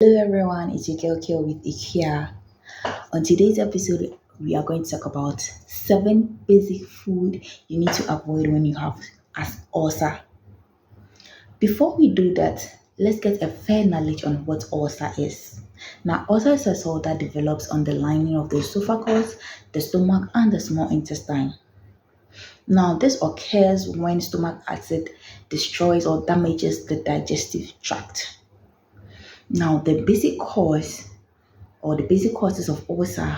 Hello everyone, it's Ezekiel with Ikea. On today's episode, we are going to talk about 7 basic food you need to avoid when you have as ulcer. Before we do that, let's get a fair knowledge on what ulcer is. Now, ulcer is a sore that develops on the lining of the esophagus, the stomach, and the small intestine. Now, this occurs when stomach acid destroys or damages the digestive tract. Now, the basic causes of ulcer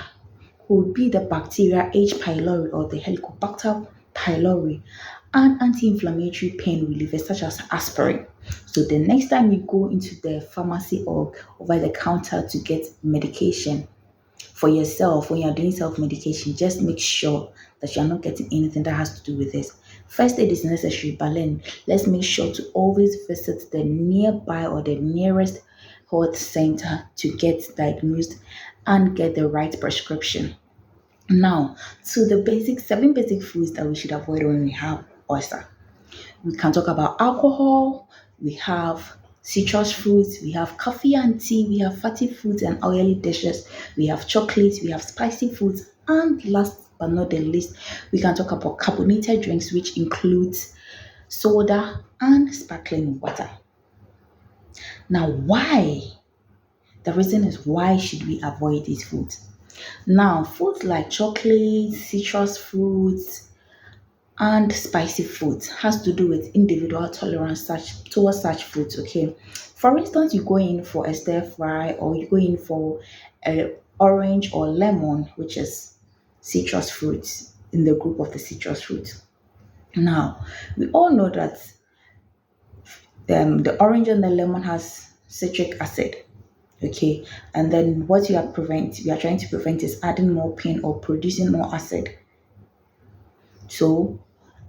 could be the bacteria H. pylori or the Helicobacter pylori and anti-inflammatory pain relievers such as aspirin. So the next time you go into the pharmacy or over the counter to get medication for yourself when you're doing self-medication, just make sure that you're not getting anything that has to do with this. First aid is necessary, but then let's make sure to always visit the nearby or the nearest health center to get diagnosed and get the right prescription. Now, to the 7 basic foods that we should avoid when we have ulcer. We can talk about alcohol, we have citrus fruits, we have coffee and tea, we have fatty foods and oily dishes, we have chocolates, we have spicy foods, and last but not the least, we can talk about carbonated drinks, which includes soda and sparkling water. Now, why? The reason is why should we avoid these foods? Now, foods like chocolate, citrus fruits, and spicy foods has to do with individual tolerance towards such foods. Okay, for instance, you go in for a stir fry or you go in for a orange or lemon, which is citrus fruits in the group of the citrus fruits. Now, we all know that the orange and the lemon has citric acid. Okay, and then what you are trying to prevent is adding more pain or producing more acid. So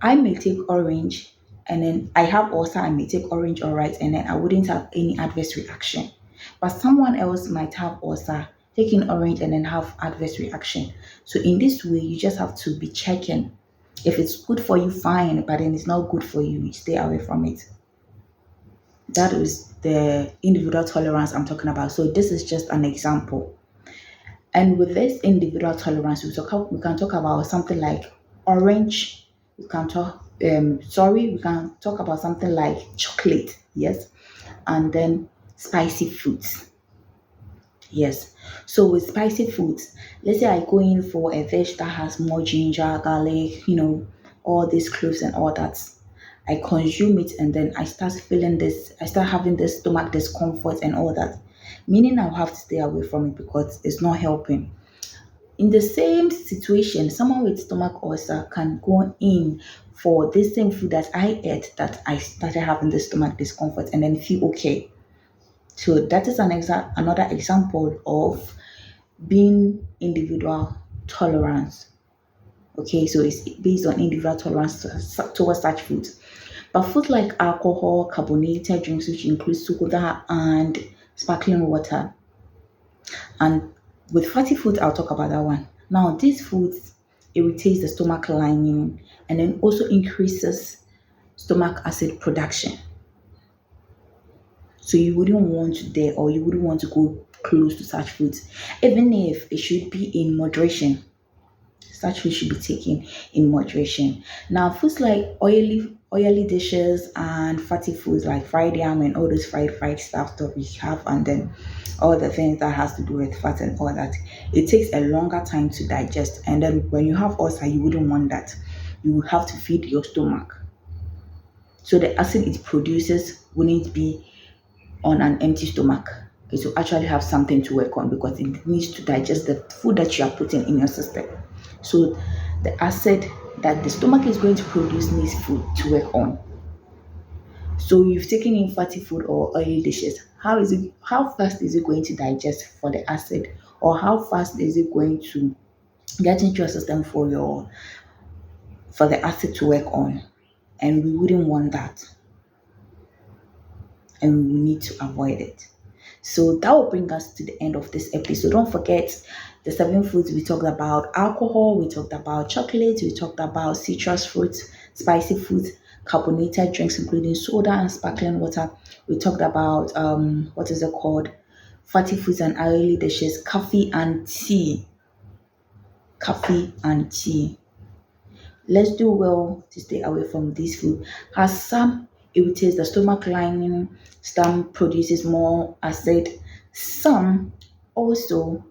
I may take orange and then I have ulcer, I may take orange all right, and then I wouldn't have any adverse reaction. But someone else might have ulcer, taking orange and then have adverse reaction. So in this way, you just have to be checking. If it's good for you, fine, but then it's not good for you, you stay away from it. That is the individual tolerance I'm talking about. So this is just an example. And with this individual tolerance, we can talk about something like orange. We can talk about something like chocolate, yes, and then spicy foods, yes. So with spicy foods, let's say I go in for a dish that has more ginger, garlic, all these cloves and all that. I consume it and then I start having this stomach discomfort and all that. Meaning I'll have to stay away from it because it's not helping. In the same situation, someone with stomach ulcer can go in for this same food that I ate that I started having the stomach discomfort and then feel okay. So that is another example of being individual tolerance. Okay, so it's based on individual tolerance towards such foods. But foods like alcohol, carbonated drinks, which include soda and sparkling water, and with fatty foods, I'll talk about that one. Now, these foods irritates the stomach lining and then also increases stomach acid production. So you wouldn't want to dare or you wouldn't want to go close to such foods, even if it should be in moderation. Such food should be taken in moderation. Now, foods like oily dishes and fatty foods like fried yam and all those fried stuff that we have, and then all the things that has to do with fat and all that, it takes a longer time to digest. And then when you have ulcer, you wouldn't want that. You will have to feed your stomach. So the acid it produces wouldn't be on an empty stomach. It will actually have something to work on because it needs to digest the food that you are putting in your system. So the acid that the stomach is going to produce needs food to work on. So you've taken in fatty food or oily dishes. How fast is it going to digest for the acid? Or how fast is it going to get into your system for the acid to work on? And we wouldn't want that. And we need to avoid it. So that will bring us to the end of this episode. Don't forget the 7 foods we talked about: alcohol, we talked about chocolate, we talked about citrus fruits, spicy foods, carbonated drinks, including soda and sparkling water. We talked about what is it called? fatty foods and oily dishes, coffee and tea. Coffee and tea. Let's do well to stay away from this food. As some irritates the stomach lining, some produces more acid, some also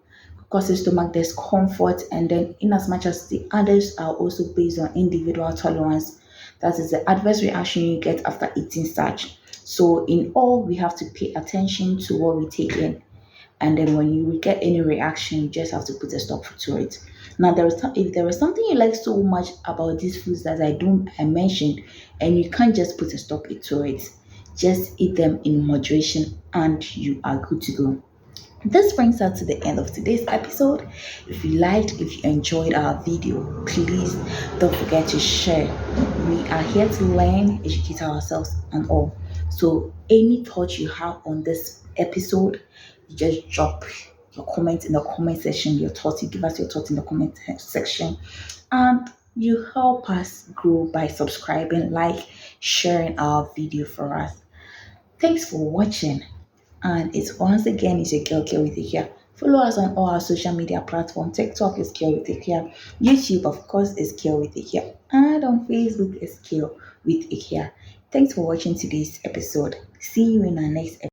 causes stomach discomfort, and then in as much as the others are also based on individual tolerance, that is the adverse reaction you get after eating such. So in all, we have to pay attention to what we take in, and then when you get any reaction, you just have to put a stop to it. Now, if there is something you like so much about these foods that I mentioned, and you can't just put a stop to it, just eat them in moderation, and you are good to go. This brings us to the end of today's episode. If you enjoyed our video, please don't forget to share. We are here to learn, educate ourselves, and all. So, any thoughts you have on this episode, you just drop your comment in the comment section. You give us your thoughts in the comment section, and you help us grow by subscribing, like, sharing our video for us. Thanks for watching. And it's once again it's your girl Care with it here. Follow us on all our social media platforms. TikTok is Care with it here. YouTube, of course, is Care with it here. And on Facebook is Care with it here. Thanks for watching today's episode. See you in our next episode.